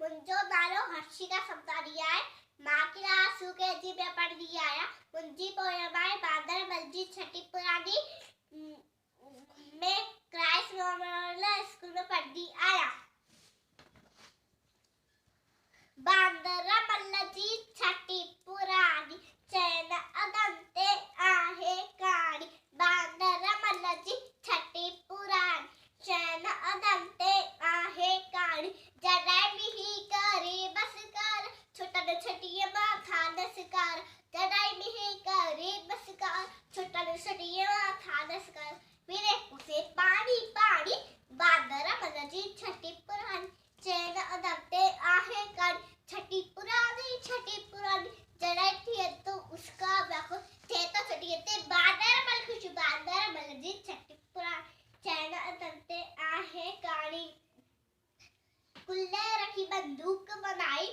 मुंजो नालो हर्षिका समतारिया है। माँ की आंसू के जी में पढ़ दिया आया। मुंजी पोयमाए बांदर मलजी छठी पुरानी में क्राइस्ट मेमोरियल स्कूल में पढ़ दी आया। बांदर मलजी छठी पुरानी चैन अदंते आहे कानी। बांदर मलजी छठी पुरानी चैन अदंते आहे कानी। जड़ाई मिही करे बस कर छोटा न छटिया माथा नसकार। जड़ाई मिही करे बस कर छोटा न छटिया माथा नसकार। मेरे उसे पानी पानी बांदर मलजी छठी पुरानी चैन अदंते आहे कानी। छठी पुरानी जड़ाई थी तो उसका बाखो थे तो छठी थे बांदर मल खुश बांदर मलजी छठी पुरानी चैन अदंते आहे कानी। कुल्ले रखी बंदूक बनाई